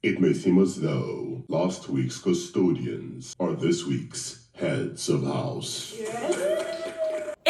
It may seem as though last week's custodians are this week's heads of house.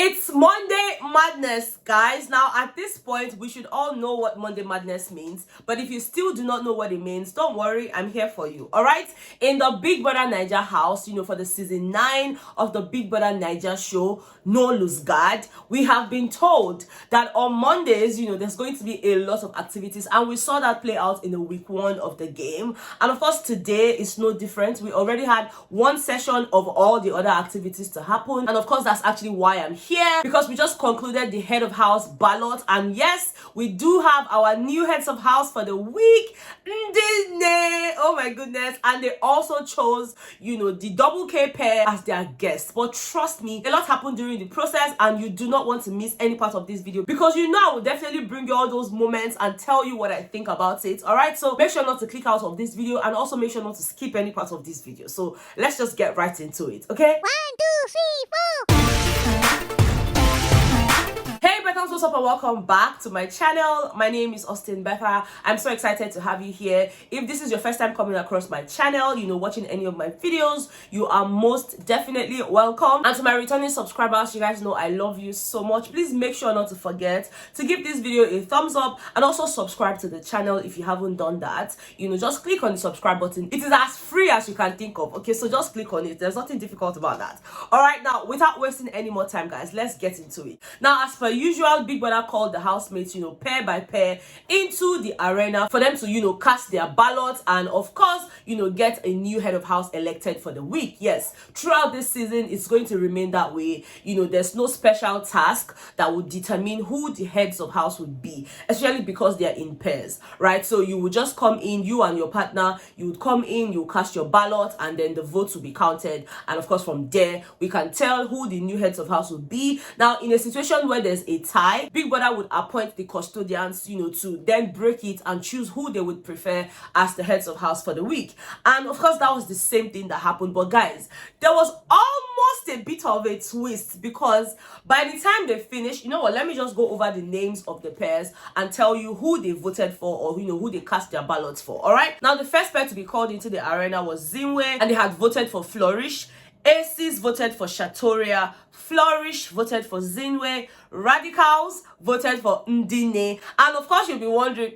It's Monday Madness, guys. Now, at this point, we should all know what Monday Madness means. But if you still do not know what it means, don't worry, I'm here for you. All right? In the Big Brother Naija house, for the season 9 of the Big Brother Naija show, No Lose Guard, we have been told that on Mondays, there's going to be a lot of activities. And we saw that play out in the week 1 of the game. And of course, today is no different. We already had one session of all the other activities to happen. And of course, that's actually why I'm here, because we just concluded the head of house ballot, and yes, we do have our new heads of house for the week, Ndi Nne. Oh my goodness. And they also chose the double K pair as their guests. But trust me, a lot happened during the process, and you do not want to miss any part of this video, because I will definitely bring you all those moments and tell you what I think about it. All right, so make sure not to click out of this video, and also make sure not to skip any part of this video. So let's just get right into it. Okay, 1, 2, 3, 4. Hey Betha, what's up, and welcome back to my channel. My name is Betha. I'm so excited to have you here. If this is your first time coming across my channel, watching any of my videos, you are most definitely welcome. And to my returning subscribers, you guys know I love you so much. Please make sure not to forget to give this video a thumbs up, and also subscribe to the channel if you haven't done that. Just click on the subscribe button. It is as free as you can think of. Okay, so just click on it. There's nothing difficult about that. All right, now without wasting any more time, guys, let's get into it. Now, as per usual, Big Brother called the housemates, pair by pair into the arena for them to, cast their ballots, and of course, get a new head of house elected for the week. Yes, throughout this season, it's going to remain that way. There's no special task that would determine who the heads of house would be, especially because they're in pairs, right? So you would just come in, you and your partner, you would come in, you cast your ballot, and then the votes will be counted. And of course, from there, we can tell who the new heads of house would be. Now, in a situation where there's a tie, Big Brother would appoint the custodians, to then break it and choose who they would prefer as the heads of house for the week. And of course, that was the same thing that happened. But guys, there was almost a bit of a twist, because by the time they finished, let me just go over the names of the pairs and tell you who they voted for, or who they cast their ballots for. All right, now the first pair to be called into the arena was Zinwe, and they had voted for Flourish. Aces voted for Shatoria, Flourish voted for Zinwe, Radicals voted for Ndi Nne. And of course, you'll be wondering,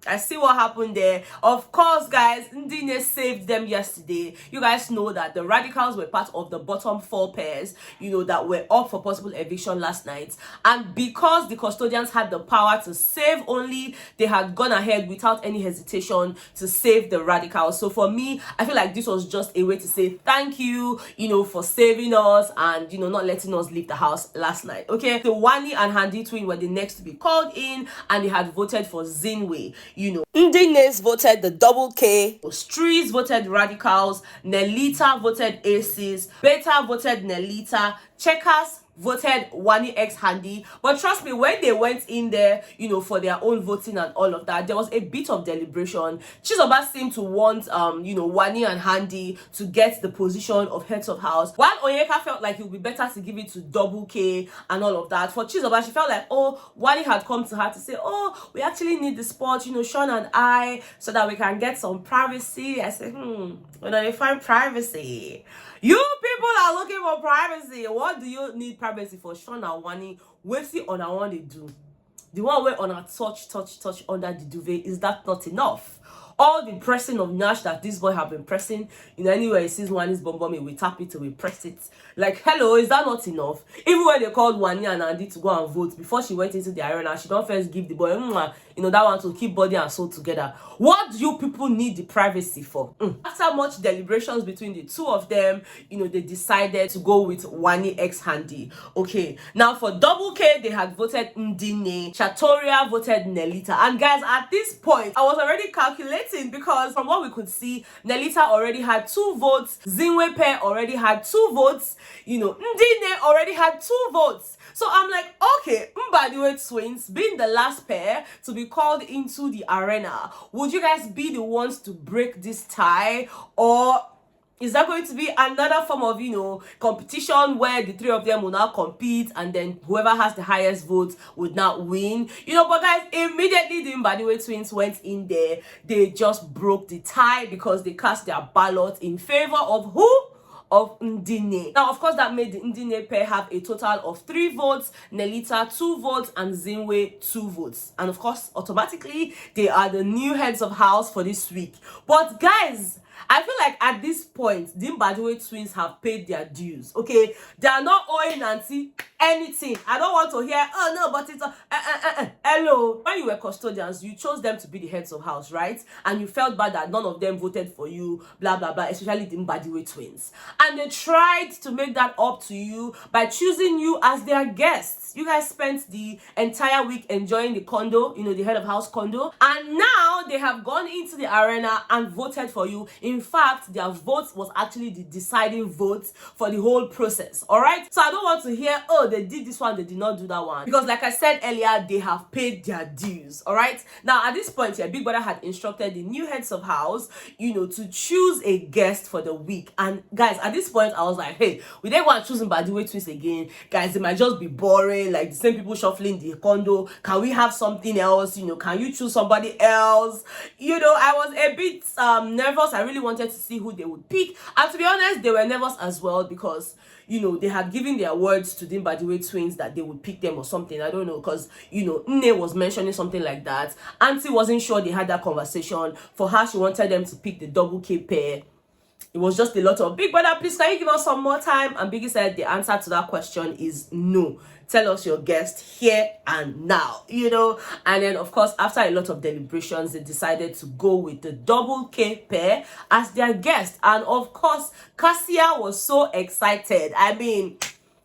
I see what happened there. Of course, guys, Ndi Nne saved them yesterday. You guys know that the Radicals were part of the bottom 4 pairs, that were up for possible eviction last night. And because the custodians had the power to save only, they had gone ahead without any hesitation to save the Radicals. So for me, I feel like this was just a way to say thank you, for saving us and, not letting us leave the house last night. Okay, the Wani and Handy twin were the next to be called in, and they had voted for Zinwe. Ndi Nne's voted the double K, Streets voted Radicals, Nelita voted Aces, Betha voted Nelita, Checkers voted Wani X Handy. But trust me, when they went in there, for their own voting and all of that, there was a bit of deliberation. Chizoba seemed to want, Wani and Handy to get the position of heads of house, while Onyeka felt like it would be better to give it to double K and all of that. For Chizoba, she felt like, oh, Wani had come to her to say, oh, we actually need the spot, Sean and I, so that we can get some privacy. I said, when I find privacy, you people are looking for privacy. What do you need privacy for? Sean and Wani, what's it on our one they do? The one where on a touch under the duvet, is that not enough? All the pressing of Nash that this boy have been pressing, anywhere he sees Wani's bomb, we tap it, we press it. Like, hello, is that not enough? Even when they called Wani and Andy to go and vote, before she went into the arena, she don't first give the boy, that one to keep body and soul together. What do you people need the privacy for? After much deliberations between the two of them, they decided to go with Wani X Handy. Okay, now for double K, they had voted Ndi Nne, Shatoria voted Nelita. And guys, at this point, I was already calculating, because from what we could see, Nelita already had 2 votes, Zinwe pair already had 2 votes, Ndi Nne already had 2 votes. So I'm like, okay, Mbadiwe twins being the last pair to be called into the arena, would you guys be the ones to break this tie, or Is that going to be another form of, competition where the three of them will now compete and then whoever has the highest votes would not win? But guys, immediately the Mbadiwe twins went in there. They just broke the tie because they cast their ballot in favor of who? Of Ndi Nne. Now, of course, that made the Ndi Nne pair have a total of 3 votes, Nelita 2 votes, and Zinwe 2 votes. And of course, automatically, they are the new heads of house for this week. But guys, I feel like at this point, the Mbadiwe twins have paid their dues, okay? They are not owing Nancy anything. I don't want to hear, oh no, but it's hello. When you were custodians, you chose them to be the heads of house, right? And you felt bad that none of them voted for you, blah, blah, blah, especially the Mbadiwe twins. And they tried to make that up to you by choosing you as their guests. You guys spent the entire week enjoying the condo, the head of house condo. And now they have gone into the arena and voted for you. In fact, their vote was actually the deciding vote for the whole process, all right? So I don't want to hear, oh, they did this one, they did not do that one. Because like I said earlier, they have paid their dues, all right? Now, at this point here, Big Brother had instructed the new heads of house, to choose a guest for the week. And guys, at this point, I was like, hey, we didn't want to choose Mbadiwe twins again. Guys, it might just be boring, like the same people shuffling the condo. Can we have something else? Can you choose somebody else? I was a bit nervous. I really wanted to see who they would pick. And to be honest, they were nervous as well because, they had given their words to the Mbadiwe twins that they would pick them or something. I don't know, because, Nne was mentioning something like that. Auntie wasn't sure they had that conversation. For her, she wanted them to pick the double K pair. It was just a lot of, Big Brother, please, can you give us some more time? And Biggie said the answer to that question is no. Tell us your guest here and now, And then, of course, after a lot of deliberations, they decided to go with the double K pair as their guest. And, of course, Cassia was so excited. I mean,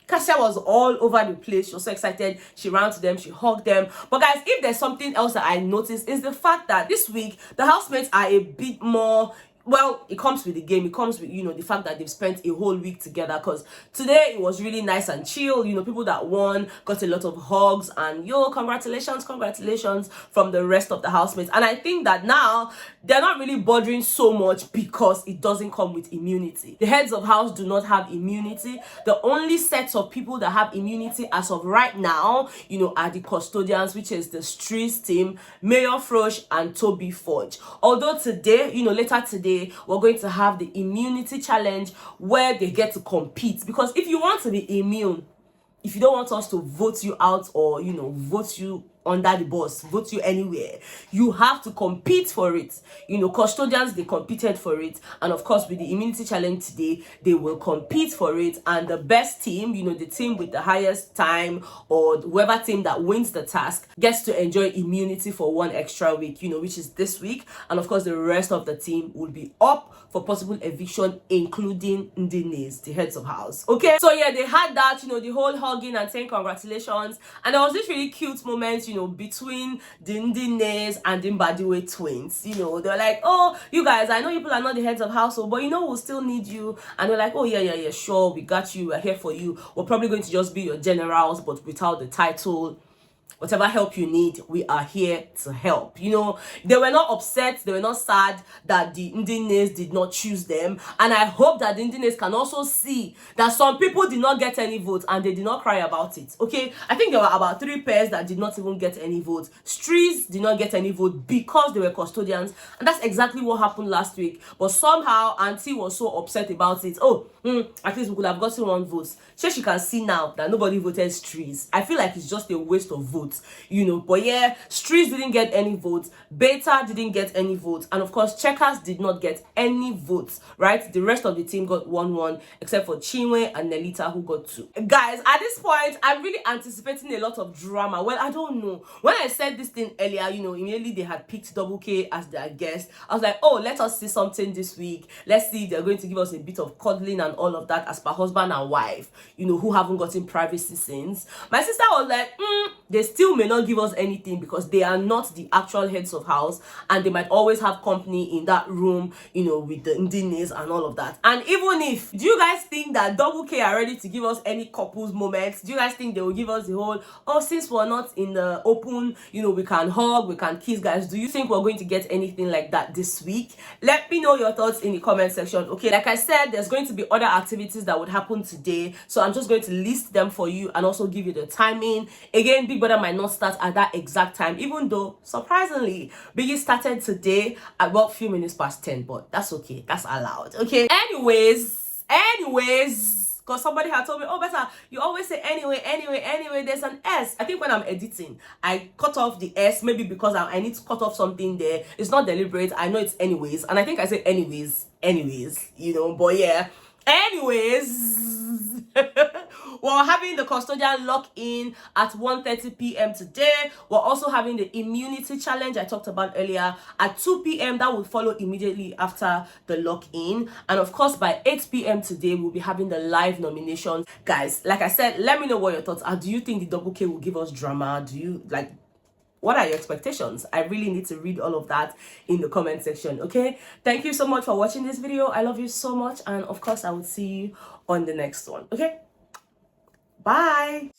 Cassia was all over the place. She was so excited. She ran to them. She hugged them. But guys, if there's something else that I noticed is the fact that this week, the housemates are a bit more... Well, it comes with the game. It comes with, the fact that they've spent a whole week together. Because today, it was really nice and chill. People that won got a lot of hugs. And, congratulations from the rest of the housemates. And I think that now, they're not really bothering so much because it doesn't come with immunity. The heads of house do not have immunity. The only sets of people that have immunity as of right now, are the custodians, which is the Streets team, Mayor Frosh and Toby Forge. Although today, later today, we're going to have the immunity challenge where they get to compete. Because if you want to be immune, if you don't want us to vote you out or, vote you under the bus, vote you anywhere, you have to compete for it. Custodians, they competed for it. And of course, with the immunity challenge today, they will compete for it. And the best team, the team with the highest time or whoever team that wins the task gets to enjoy immunity for 1 extra week, which is this week. And of course, the rest of the team will be up for possible eviction, including Ndi Nne's, the heads of house. Okay, so yeah, they had that, the whole hugging and saying congratulations. And there was this really cute moment, between the Ndi Nne's and the Mbadiwe twins. They're like, oh, you guys, I know you people are not the heads of household, but we'll still need you. And they're like, oh, yeah, sure, we got you, we're here for you. We're probably going to just be your generals, but without the title. Whatever help you need, we are here to help. They were not upset, they were not sad that the Ndi Nne's did not choose them. And I hope that the Ndi Nne's can also see that some people did not get any votes and they did not cry about it. Okay, I think there were about 3 pairs that did not even get any votes. Streets did not get any vote because they were custodians. And that's exactly what happened last week. But somehow, Auntie was so upset about it. Oh, at least we could have gotten 1 vote. So she can see now that nobody voted Streets. I feel like it's just a waste of votes. But yeah, Streets didn't get any votes, Betha didn't get any votes, and of course Checkers did not get any votes, right? The rest of the team got 1-1 except for Chinwe and Nelita, who got 2. Guys, at this point I'm really anticipating a lot of drama. Well, I don't know, when I said this thing earlier, immediately they had picked Double K as their guest. I was like, oh, let us see something this week. Let's see if they're going to give us a bit of cuddling and all of that as per husband and wife, who haven't gotten privacy since. My sister was like, they they still may not give us anything because they are not the actual heads of house, and they might always have company in that room, you know, with the Ndi Nnes and all of that. And even if, do you guys think that Double K are ready to give us any couples moments? Do you guys think they will give us the whole, oh, since we're not in the open, you know, we can hug, we can kiss, guys? Do you think we're going to get anything like that this week? Let me know your thoughts in the comment section. Okay, like I said, there's going to be other activities that would happen today, so I'm just going to list them for you and also give you the timing. Again, Big Brother might not start at that exact time, even though surprisingly Biggie started today at about few minutes past 10, but that's okay, that's allowed. Okay, anyways, because somebody had told me, oh, Betha, you always say anyway, there's an S. I think when I'm editing, I cut off the S, maybe because I need to cut off something there. It's not deliberate. I know it's anyways. And I think I say anyways, you know, but yeah. Anyways, we're having the custodian lock-in at 1:30 p.m. today. We're also having the immunity challenge I talked about earlier at 2 p.m. That will follow immediately after the lock-in. And of course, by 8 p.m. today, we'll be having the live nominations. Guys, like I said, let me know what your thoughts are. Do you think the Double K will give us drama? Do you, like, what are your expectations? I really need to read all of that in the comment section. Okay, thank you so much for watching this video. I love you so much, and of course I will see you on the next one. Okay, bye.